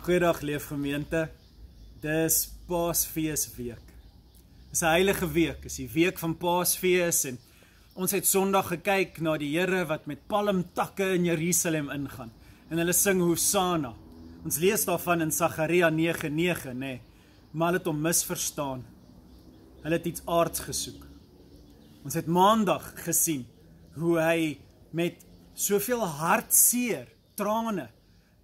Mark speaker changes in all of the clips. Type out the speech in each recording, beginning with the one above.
Speaker 1: Goeiedag leefgemeente, dis Paasfeesweek. Dis 'n heilige week, dis die week van Paasfees en ons het Sondag gekyk na die Here wat met palmtakke in Jerusalem ingaan en hulle sing Hosanna. Ons lees daarvan in Sagaria 9:9, nee, maar hulle het hom misverstaan. Hulle het iets aards gesoek. Ons het Maandag gesien hoe hy met soveel hartseer, trane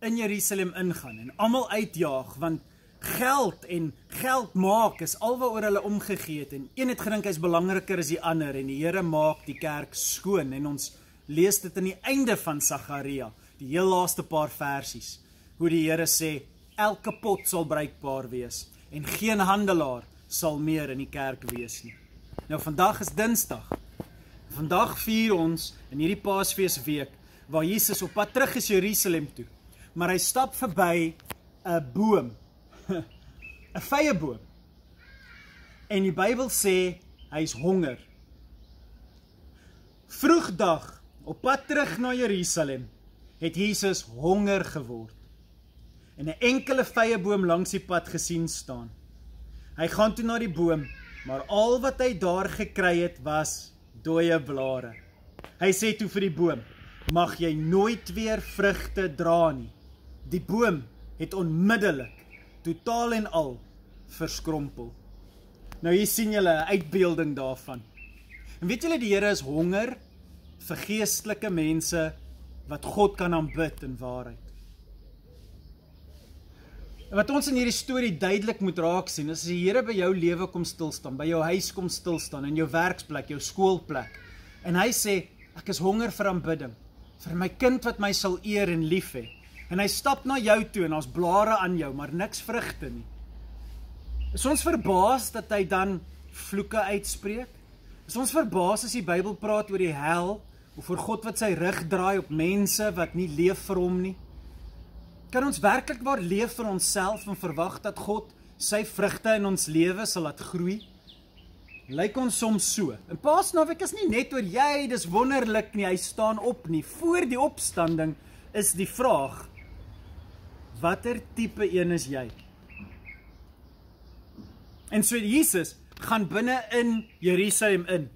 Speaker 1: in Jerusalem ingaan en almal uitjaag, want geld en geld maak is alwaaroor hulle omgegee het en een het gedink hy's belangriker as die ander en die Here maak die kerk skoon en ons lees dit aan die einde van Sagaria, die heel laaste paar versies, hoe die Here sê, elke pot sal bruikbaar wees en geen handelaar sal meer in die kerk wees nie. Nou vandag is Dinsdag. Vandag vier ons in hierdie Paasfeesweek waar Jesus op pad terug is Jerusalem toe. Maar hy stap verby 'n boom, 'n vyeboom. En die Bybel sê hy is honger. Vroegdag, op pad terug na Jerusalem, het Jesus honger geword. En 'n enkele vyeboom langs die pad gesien staan. Hy gaan toe na die boom, maar al wat hy daar gekry het was dooie blare. Hy sê toe vir die boom, mag jy nooit weer vrugte dra nie. Die boom het onmiddellik, totaal en al, verskrompel. Nou hier sien julle 'n uitbeelding daarvan. En weet julle, die Here is honger vir geestelike mense wat God kan aanbid in waarheid. En wat ons in hierdie storie duidelik moet raak sien, is as die Here by jou lewe kom stilstaan, by jou huis kom stilstaan, in jou werksplek, jou skoolplek. En hy sê, ek is honger vir aanbidding, vir my kind wat my sal eer en lief hê. En hy stap na jou toe en ons blare aan jou, maar niks vrugte nie. Is ons verbaas dat hy dan vloeke uitspreek? Is ons verbaas as die Bybel praat oor die hel, of oor God wat sy rug draai op mense wat nie leef vir hom nie? Kan ons werklik waar leef vir onsself en verwag dat God sy vrugte in ons lewe sal laat groei? Lyk ons soms so. En Paasnaweek is nie net oor jy, dis wonderlik nie, hy staan op nie. Voor die opstanding is die vraag, watter tipe een is jy? En so Jesus gaan binne in Jerusalem in.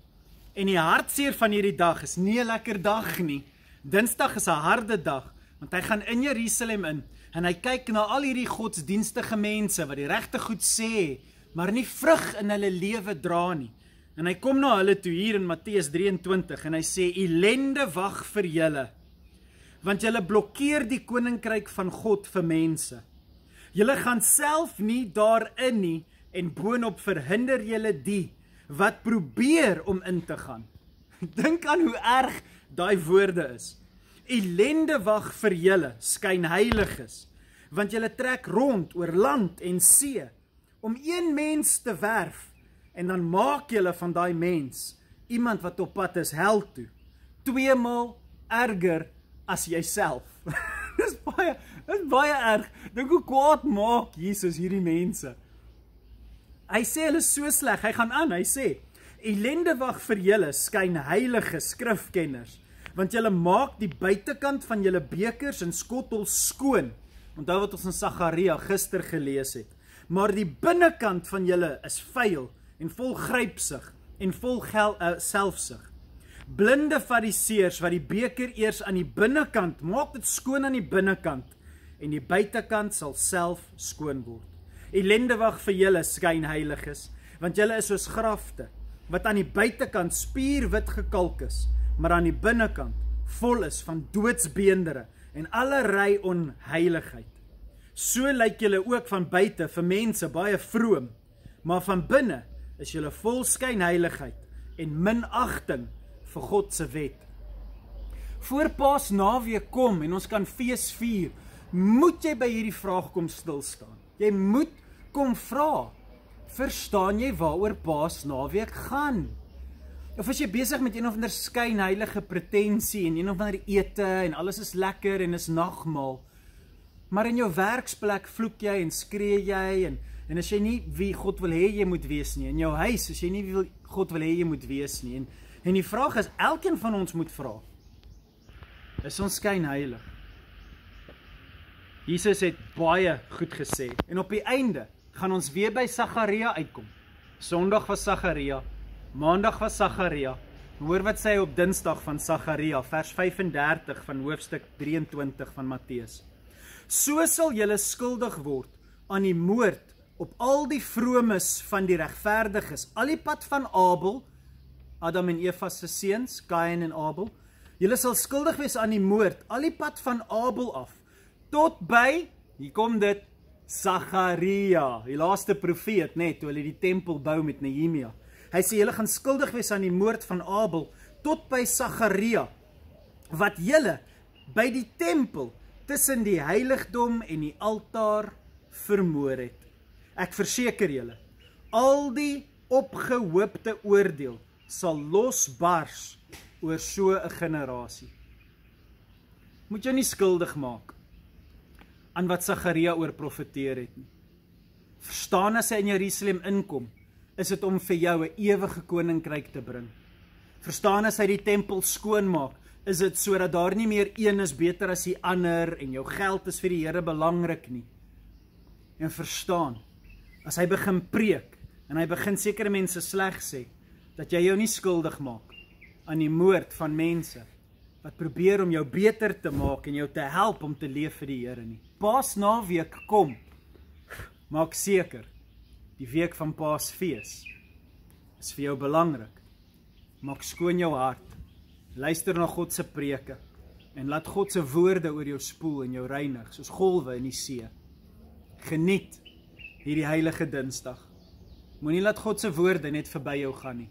Speaker 1: En die hartseer van hierdie dag is nie 'n lekker dag nie. Dinsdag is 'n harde dag, want hy gaan in Jerusalem in en hy kyk na al hierdie godsdienstige mense wat die regte goed sê, maar nie vrug in hulle lewe dra nie. En hy kom na hulle toe hier in Matteus 23 en hy sê, ellende wag vir julle, want julle blokkeer die koninkryk van God vir mense. Julle gaan self nie daarin nie en boonop verhinder julle die wat probeer om in te gaan. Dink aan hoe erg daai woorde is. Ellende wag vir julle, skynheiliges, want julle trek rond oor land en see om een mens te werf en dan maak julle van daai mens iemand wat op pad is hel toe, 2 maal erger as jyself. Dis baie erg. Dink hoe kwaad maak Jesus hierdie mense. Hy sê hulle is so sleg, hy gaan aan, hy sê, ellende wag vir julle, skynheilige skrifkenners, want julle maak die buitekant van julle bekers en skottels skoon. Onthou wat ons in Sagaria gister gelees het. Maar die binnekant van julle is vuil en vol grypsig en vol selfsug. Blinde fariseërs wat die beker eers aan die binnekant, maak dit skoon aan die binnekant en die buitekant sal self skoon word. Ellende wag vir julle, skynheiliges, want julle is soos grafte, wat aan die buitekant spierwit gekalk is, maar aan die binnekant vol is van doodsbeendere en allerlei onheiligheid. So lyk julle ook van buite vir mense baie vroom, maar van binne is julle vol skynheiligheid en minagting vir God se wet. Voor Paasnaweek kom en ons kan fees vier, moet jy by hierdie vraag kom stilstaan. Jy moet kom vra, verstaan jy waaroor Paasnaweek gaan? Of is jy besig met een of ander skynheilige pretensie en een of ander ete en alles is lekker en is nagmaal, maar in jou werksplek vloek jy en skree jy en as jy nie wie God wil hê jy moet wees nie, in jou huis as jy nie wie God wil hê jy moet wees nie, en die vraag is, elkeen van ons moet vra, is ons skynheilig? Jesus het baie goed gesê. En op die einde gaan ons weer by Sagaria uitkom. Sondag was Sagaria, Maandag was Sagaria. Hoor wat sê hy op Dinsdag van Sagaria, vers 35 van hoofstuk 23 van Matteus. So sal julle skuldig word aan die moord op al die vromes van die regverdiges, al die pad van Abel, Adam en Eva se seuns, Kain en Abel. Julle sal skuldig wees aan die moord, al die pad van Abel af, tot by, hier kom dit, Sagaria, die laaste profeet, net, toe hulle die tempel bou met Nehemia. Hy sê, julle gaan skuldig wees aan die moord van Abel, tot by Sagaria, wat julle by die tempel, tussen die heiligdom en die altaar vermoor het. Ek verseker julle, al die opgehoopte oordeel sal losbars oor so 'n generasie. Moet jou nie skuldig maak aan wat Sagaria oor profeteer het nie. Verstaan, as hy in Jerusalem inkom, is dit om vir jou 'n ewige koninkryk te bring. Verstaan, as hy die tempel skoonmaak, is dit sodat daar nie meer een is beter as die ander en jou geld is vir die Here belangrik nie. En verstaan, as hy begin preek en hy begin sekere mense sleg sê, dat jy jou nie skuldig maak aan die moord van mense wat probeer om jou beter te maak en jou te help om te leef vir die Here nie. Paasnaweek kom, maak seker, die week van Paasfees is vir jou belangrik. Maak skoon jou hart, luister na God se preke en laat God se woorde oor jou spoel en jou reinig, soos golwe in die see. Geniet hierdie heilige Dinsdag. Moenie laat God se woorde net verby jou gaan nie.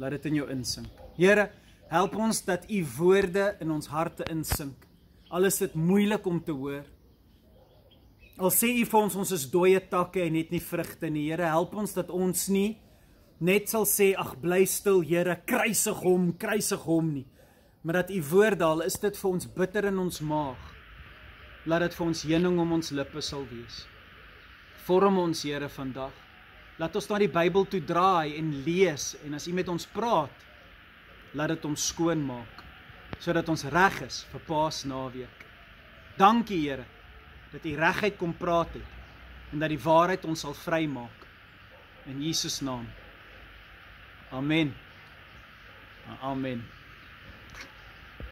Speaker 1: Laat dit in jou insink. Here, help ons dat u woorde in ons harte insink. Al is dit moeilik om te hoor. Al sê u vir ons is dooie takke en het nie vrugte nie. Here, help ons dat ons nie net sal sê, ag bly stil Here, kruisig hom nie. Maar dat u woorde, al is dit vir ons bitter in ons maag, laat dit vir ons heuning om ons lippe sal wees. Vorm ons, Here, vandag. Laat ons na die Bybel toe draai en lees, en as u met ons praat, laat dit ons skoon maak, sodat ons reg is vir Paasnaweek. Dankie, Here, dat u regheid kom praat het, en dat die waarheid ons sal vrymaak. In Jesus naam. Amen. Amen.